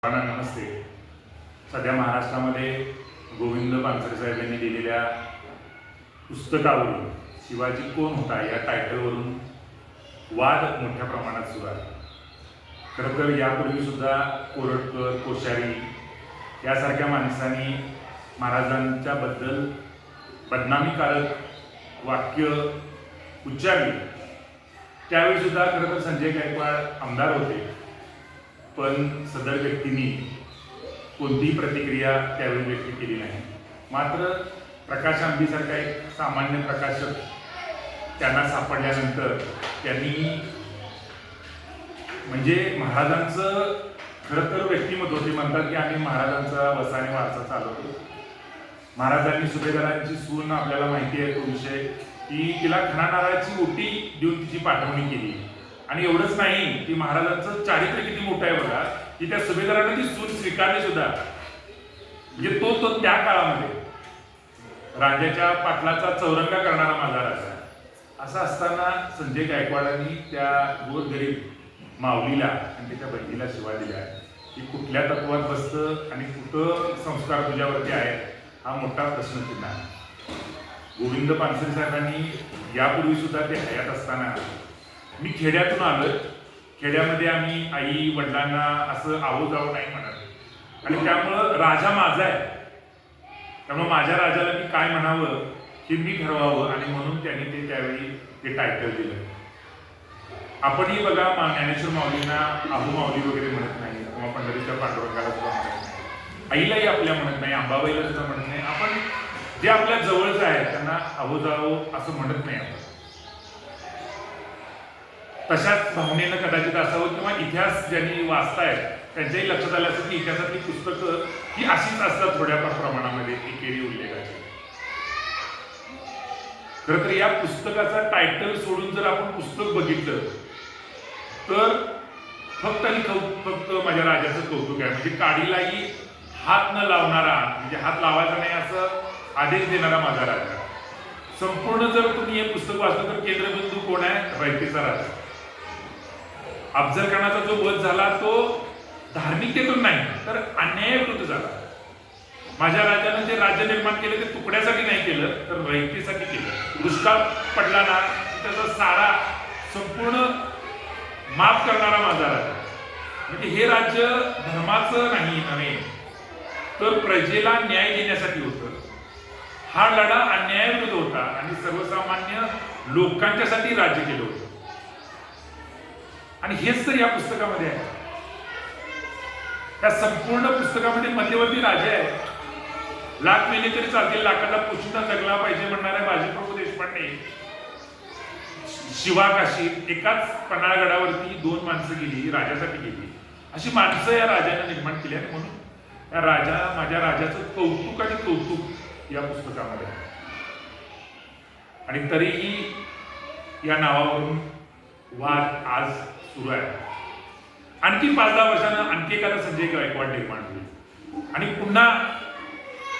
नमस्ते. सध्या महाराष्ट्रामध्ये गोविंद पानसरे साहेब यांनी दिलेल्या पुस्तकावरून शिवाजी कोण होता या टायटलवरून वाद मोठ्या प्रमाणात सुरू आहे. खरं तर यापूर्वी सुद्धा कोरटकर, कोश्यारी यासारख्या माणसांनी महाराजांच्या बद्दल बदनामीकारक वाक्य उच्चारली. त्यावेळी सुद्धा खरं तर संजय गायकवाड आमदार होते, पण सदर व्यक्तींनी कोणतीही प्रतिक्रिया त्यावेळी व्यक्त केली नाही. मात्र प्रकाश आंबीसारखा एक सामान्य प्रकाशक त्यांना सापडल्यानंतर त्यांनी म्हणजे महाराजांचं खरं तर व्यक्तिमत्व होते. म्हणतात की आम्ही महाराजांचा वसाने वारसा चालवतो. महाराजांनी सुभेदारांची सून आपल्याला माहिती आहे तो विषय की तिला खणानाराची ओटी देऊन तिची पाठवणी केली. आणि एवढंच नाही की महाराजांचं चारित्र्य किती मोठं आहे बघा की त्या सुभेदाराने ती सून स्वीकारली सुद्धा. म्हणजे तो त्या काळामध्ये राजाच्या पाटलाचा चौरंगा करणारा माझा राजा. असं असताना संजय गायकवाडांनी त्या गोरगरीब माऊलीला आणि त्याच्या बहिणीला शिवा दिल्या की कुठल्या तत्वात बसतं आणि कुठं संस्कार तुझ्यावरती आहे हा मोठा प्रश्नचिन्ह आहे. गोविंद पानसरे साहेबांनी यापूर्वी सुद्धा ते हयात असताना मी खेड्यातून आलो. खेड्यामध्ये आम्ही आई वडिलांना असं आवो जावं नाही म्हणत आणि त्यामुळं राजा माझा आहे. त्यामुळे माझ्या राजाला मी काय म्हणावं हे मी ठरवावं आणि म्हणून त्यांनी ते त्यावेळी ते टायटल दिलं. आपणही बघा ज्ञानेश्वर माऊलींना आबू माऊली वगैरे म्हणत नाही किंवा पंढरीच्या पांडुरंगाला सुद्धा म्हणत नाही, आईलाही आपल्या म्हणत नाही, अंबाबाईला सुद्धा म्हणत नाही. आपण जे आपल्या जवळचं आहे त्यांना अहो जावो असं म्हणत नाही. आपण तशाच भावनेनं कदाचित असावं किंवा इतिहास ज्यांनी वाचतायत त्यांच्याही लक्षात आलं असं की इतिहासातली पुस्तकं ही अशीच असतात थोड्याफार प्रमाणामध्ये एकेरी उल्लेखाची. खरं तर या पुस्तकाचा टायटल सोडून जर आपण पुस्तक बघितलं तर फक्त आणि फक्त माझ्या राजाचं कौतुक आहे. म्हणजे काडीलाही हात न लावणारा, म्हणजे हात लावायचा नाही असं आदेश देणारा माझा राजा. संपूर्ण जर तुम्ही हे पुस्तक वाचलं तर केंद्रबिंदू कोण आहे? रयतेचा राजा. अफजल खानाचा जो वध झाला तो धार्मिकतेतून नाही तर अन्यायाविरुद्ध झाला. माझ्या राजानं जे राज्य निर्माण केलं ते तुकड्यासाठी नाही केलं तर रयतेसाठी केलं. दुष्काळ पडला ना त्याचा सारा संपूर्ण माफ करणारा माझा राजा. म्हणजे हे राज्य धर्माचं नाही नव्हे तर प्रजेला न्याय देण्यासाठी होतं. हा लढा अन्यायाविरुद्ध होता आणि सर्वसामान्य लोकांच्यासाठी राज्य केलं होतं. आणि हेच तर या पुस्तकामध्ये आहे. त्या संपूर्ण पुस्तकामध्ये मध्यवर्ती राजा आहे. लाख मेले तरी चालतील, लाखाला पोषिता जगला पाहिजे म्हणणाऱ्या बाजीप्रभू देशपांडे, शिवा काशी एकाच पन्हाळगडावरती 2 माणसं गेली, राजासाठी गेली. अशी माणसं या राजाने निर्माण केली आणि म्हणून या माझ्या राजाचं कौतुक आणि कौतुक या पुस्तकामध्ये आहे. आणि तरीही या नावावरून वाद आज सुरू आहे. आणखी 5-10 वर्षानं आणखी एखादा संजय गायकवाड निर्माण होईल आणि पुन्हा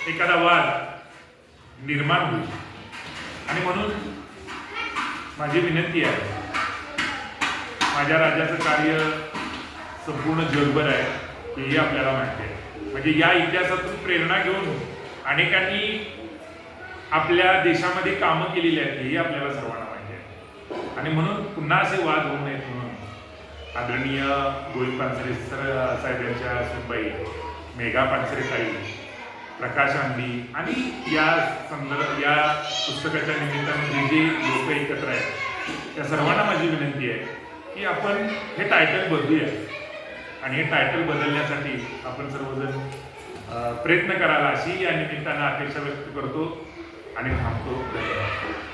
एखादा वाद निर्माण होईल. आणि म्हणून माझी विनंती आहे, माझ्या राजाचं कार्य संपूर्ण जगभर आहे हेही आपल्याला माहिती आहे. म्हणजे या इतिहासातून प्रेरणा घेऊन अनेकांनी आपल्या देशामध्ये कामं केलेली आहेत हेही आपल्याला सर्वांना माहिती आहे. आणि म्हणून पुन्हा असे वाद होऊ नयेत म्हणून आदरणीय गोविंद पानसरे साहेब यांच्या सुनबाई मेघा पानसरे ताई, प्रकाश आंबी आणि या पुस्तकाच्या निमित्ताने जे लोक एकत्र आहेत त्या सर्वांना माझी विनंती आहे की आपण हे टायटल बदलूया आणि हे टायटल बदलण्यासाठी आपण सर्वजण प्रयत्न करायला अशी या निमित्तानं अपेक्षा व्यक्त करतो आणि थांबतो. धन्यवाद.